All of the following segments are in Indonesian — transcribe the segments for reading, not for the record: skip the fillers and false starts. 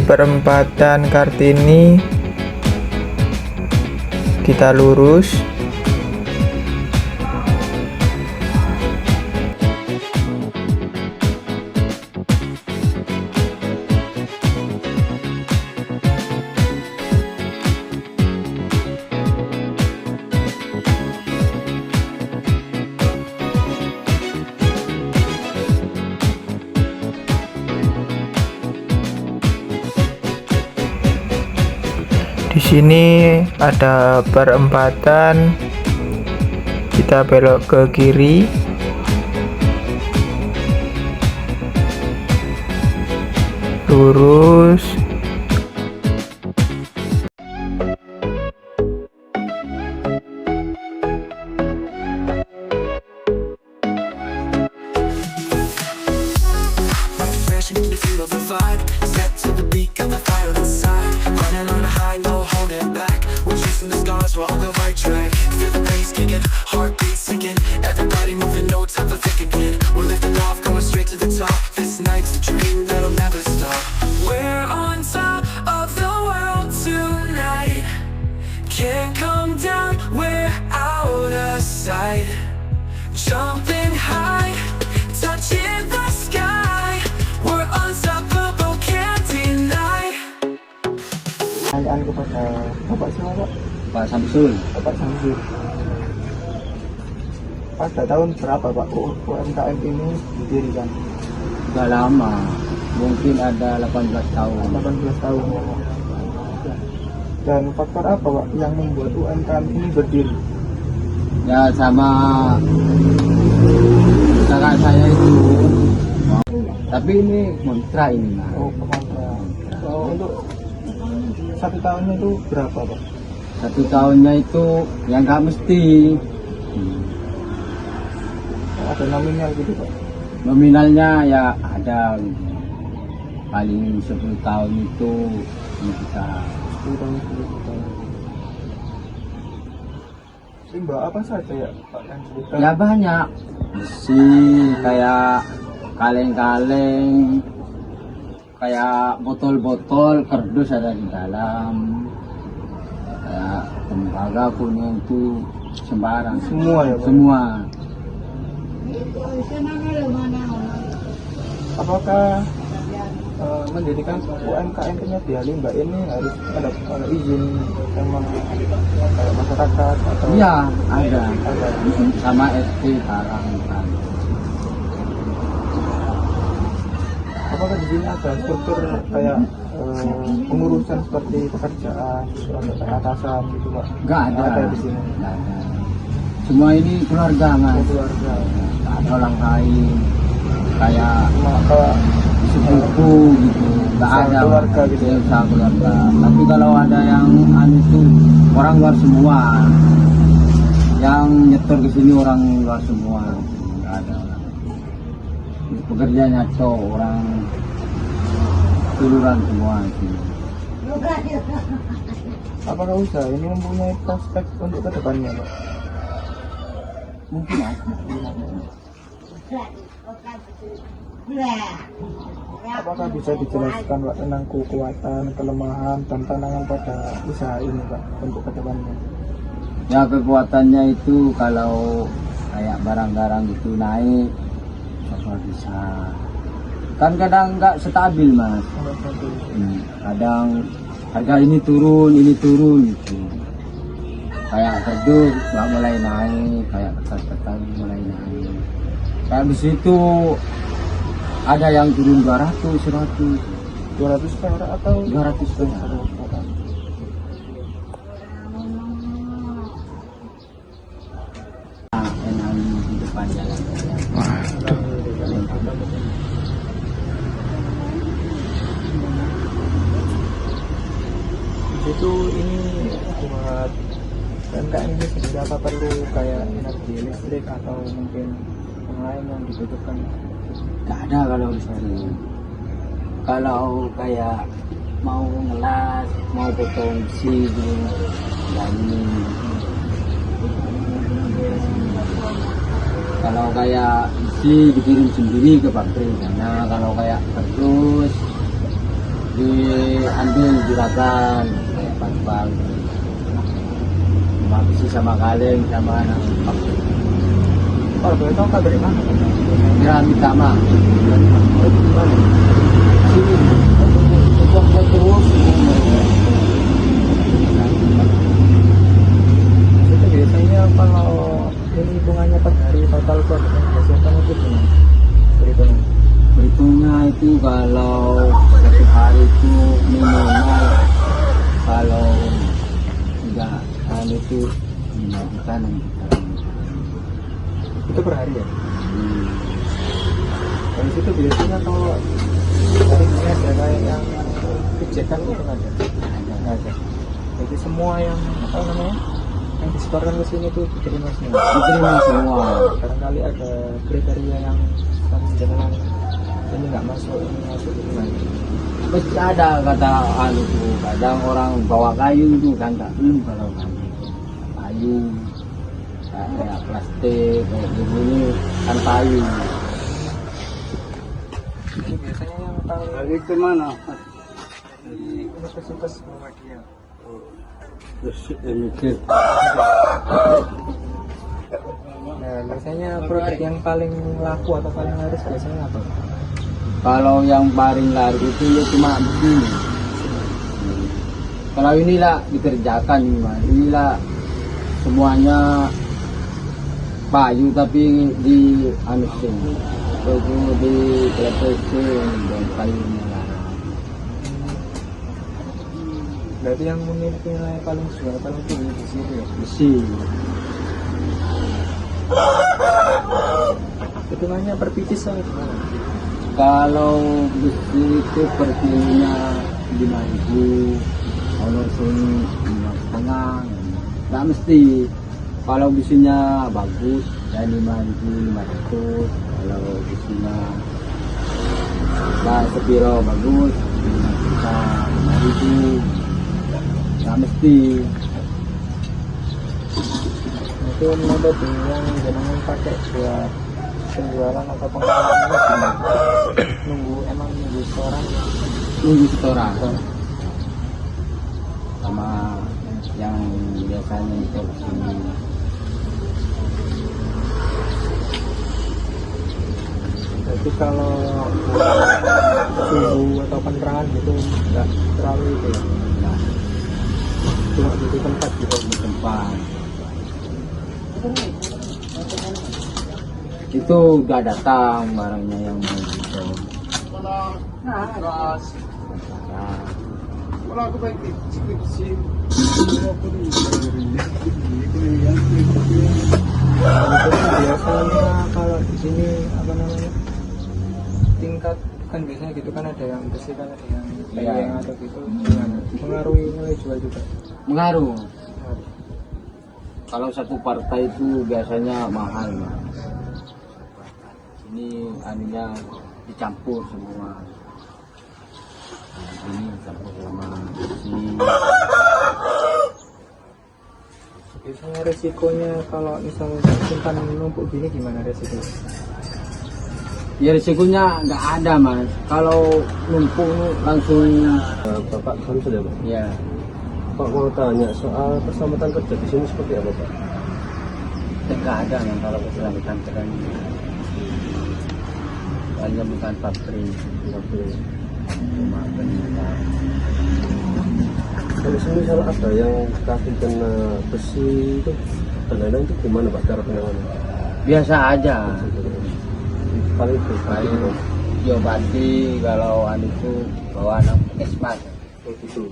perempatan Kartini, kita lurus. Di sini ada perempatan, kita belok ke kiri. Lurus. Jumping high, touching the sky, we're unstoppable, can't deny. Pertanyaan kepada Bapak siapa, Pak? Pak Samsul. Bapak Samsul. Pada tahun berapa Pak UMKM ini didirikan? Sudah lama, mungkin ada 18 tahun. 18 tahun. Dan faktor apa Pak yang membuat UMKM ini berdiri? Ya sama kakak saya itu, tapi ini kontra ini Mas. Oh, kontrak. Oh, untuk 1 tahunnya itu berapa Pak? 1 tahunnya itu yang nggak mesti. Ada nominal gitu Pak? Nominalnya ya ada paling 10 tahun itu bisa. 10 tahun, 10 tahun. Limbah apa saja ya Pak yang disebutkan? Ya banyak, besi kayak kaleng-kaleng, kayak botol-botol kardus ada di dalam, kayak tembaga punya itu sembarang. Semua ya Pak? Semua. Apakah mendirikan UMKM penyedia limbah ini harus ada izin sama kayak masyarakat atau? Iya ada sama ST barang kan. Apakah di sini ada struktur kayak pengurusan seperti pekerjaan atau kayak atasan gitu Pak? Nggak ada. Nggak ada di sini. Nggak ada. Semua ini keluarga Mas. Keluarga. Nggak ada orang lain kayak Maka sepupu gitu, nggak usaha ada keluarga gitu ya? usaha keluarga. Tapi kalau ada yang itu orang luar semua, yang nyetor ke sini orang luar semua, nggak ada orang. Pekerjanya orang seluruhan semua sih. apakah usaha ini mempunyai prospek untuk kedepannya Pak? Mungkin ya. Apakah bisa dijelaskan Pak tentang kekuatan, kelemahan, dan tantangan pada usaha ini Pak untuk kedepannya? Ya kekuatannya itu kalau kayak barang-barang itu naik, apa bisa. Kan kadang nggak stabil Mas. Kadang harga ini turun gitu. Kayak kerdus nggak mulai naik, kayak kertas-kertas mulai naik. Kayak di situ ada yang turun 200, 100. 200 perak atau 200 perak. Enak di depan jalan. Waduh. Itu ini buat UMKM ini sendiri apa perlu kayak energi listrik atau mungkin yang lain yang dibutuhkan? Nggak ada kalau di sini. Kalau kayak mau ngelas, mau potong besi gitu, dan kalau kayak besi dikirim sendiri ke pabrik. Nah kalau kayak kardus di diambil juragan kayak pas-pas besi sama kaleng sama anak pakai Kalau boleh tahu kak dari mana? Grammy Tama Oh, di mana? sini untuk terus Itu biasanya kalau ini hitungannya per hari total buat kesehatan itu gimana? Perhitungan. berhitungnya itu kalau satu hari itu minimal kalau enggak itu 5 juta 6 juta. Itu per hari ya? Hmm. Dari situ biasanya kalau dari ini ada kayak yang kebijakan itu nggak ada? Nggak ada. Jadi semua yang apa namanya yang disetorkan ke sini tuh diterima semua. Diterima semua. Barangkali ada kriteria yang jangan ini nggak masuk, ini masuk itu nggak ada. Mesti ada kata anu tuh, kadang orang bawa kayu itu kan tak belum kalau kayu kayak plastik kayak gini kan kayu. Ini biasanya yang paling Itu mana? di Universitas Muhammadiyah. Mikir. Nah, biasanya produk yang paling laku atau paling laris biasanya apa? Kalau yang paling laris itu ya cuma begini. Kalau inilah dikerjakan ini Mas. Inilah semuanya payu tapi di anusin. Itu di telepesin dan kayunya lah. Berarti yang memiliki nilai paling jual paling tinggi di sini ya? Besi. Hitungannya per pieces atau gimana? Kalau besi itu per kilonya 5.000, kalau sini 5,5. Nggak mesti. Kalau besinya bagus ya 5.500. Kalau besinya sepiro bagus 5 juta 5.000. Nggak mesti. Itu metode yang jangan pakai buat penjualan atau pengelolaan ini gimana? Nunggu setoran. Nunggu setoran sama yang biasanya itu sini. Jadi kalau suhu atau penerangan gitu nggak terlalu itu ya? Nah, Cuma di tempat gitu. di tempat itu udah datang barangnya yang mau gitu. Itu kan biasanya kalau di sini apa namanya tingkat kan biasanya gitu kan ada yang bersih kan ada yang Iya. yang atau gitu gimana? Mengaruhi nilai jual juga. Mengaruh. Kalau satu partai itu biasanya mahal Mas. Ini anunya dicampur semua. Nah, ini campur sama besi. Biasanya resikonya kalau misalnya simpan numpuk gini gimana resikonya? Ya risikonya nggak ada Mas. Kalau numpuk langsung Bapak kan sudah Pak. ya Pak mau tanya soal keselamatan kerja di sini seperti apa Pak? nggak ada yang kalau keselamatan kerja hanya bukan pabrik cuma penyitaan. Kalau misal ada yang kaki kena besi itu dan lain-lain itu gimana Pak cara penanganannya? Biasa aja. Paling itu Paling diobati kalau itu bawa anak esmas. gitu.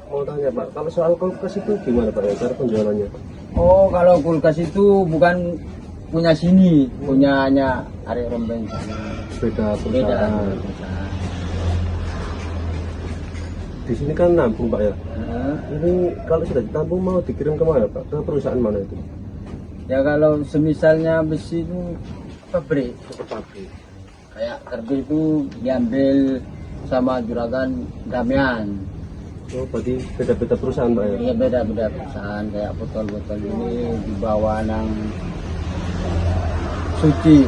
Mau tanya Pak, kalau soal kulkas itu gimana Pak cara penjualannya Pak? Oh, kalau kulkas itu bukan punya sini, punyanya Arek Rombeng sana. Beda Beda perusahaan. perusahaan. Di sini kan nampung Pak ya. Nah, Ini kalau sudah ditampung mau dikirim kemana Pak? Ke perusahaan mana itu? ya kalau semisalnya besi itu pabrik, Ke pabrik. kayak kerbau itu diambil sama juragan Damian. Oh, berarti beda-beda perusahaan Pak ya? Iya beda-beda perusahaan, kayak botol-botol ini dibawa nang suci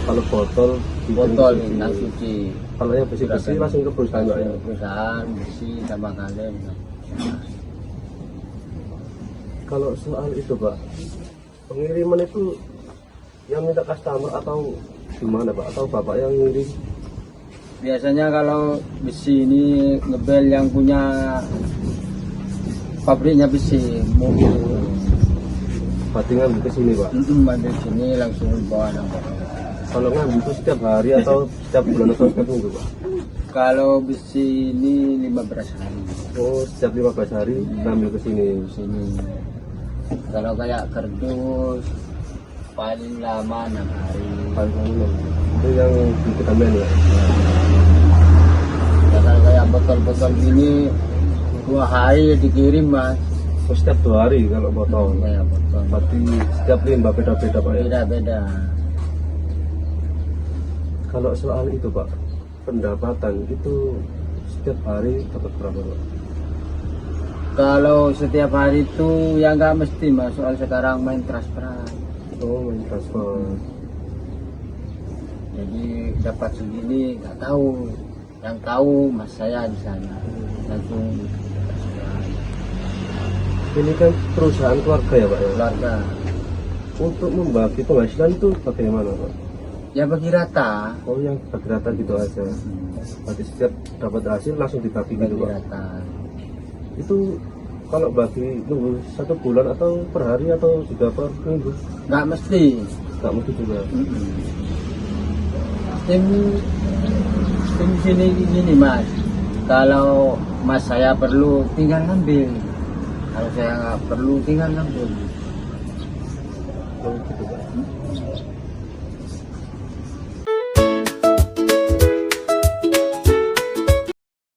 Kalau botol botol dicuci. yang suci. Kalau yang bersih-bersih langsung ke perusahaan Pak ya. Perusahaan bersih sama kalian. Kalau soal itu Pak, pengiriman itu yang minta customer atau gimana Pak? Atau Bapak yang ngirim? Biasanya kalau besi ini ngebel yang punya pabriknya besi, mobil. Berarti ngambil ke sini Pak? Di sini langsung bawa nama. Kalau ngambil itu setiap hari atau setiap bulan atau setiap minggu Pak? Kalau besi ini 15 hari Oh, setiap 15 hari ngambil ke sini. di sini. Kalau kayak kardus paling lama 6 hari. Itu yang di Ketamben ya? Ya, kalau kayak botol-botol gini 2 hari dikirim mas. Oh, setiap 2 hari kalau botol. Kayak botol. Berarti setiap limbah beda-beda Pak ya? Beda-beda. Kalau soal itu Pak, pendapatan itu setiap hari dapat berapa Pak? Kalau setiap hari itu ya nggak mesti mas, soal sekarang main transferan. Oh, main transfer. Jadi dapat segini nggak tahu. Yang tahu mas saya di sana langsung transferan. Ini kan perusahaan keluarga ya Pak ya? Keluarga. Untuk membagi penghasilan itu bagaimana Pak? Ya bagi rata. Oh, yang bagi rata gitu aja. Berarti setiap dapat hasil langsung dibagi gitu Bagi Pak? rata. Itu kalau bagi nunggu 1 bulan atau per hari atau juga per minggu? Nggak mesti. Nggak mesti juga. Tim sini gini mas. Kalau mas saya perlu tinggal ngambil. Kalau saya nggak perlu tinggal ngambil.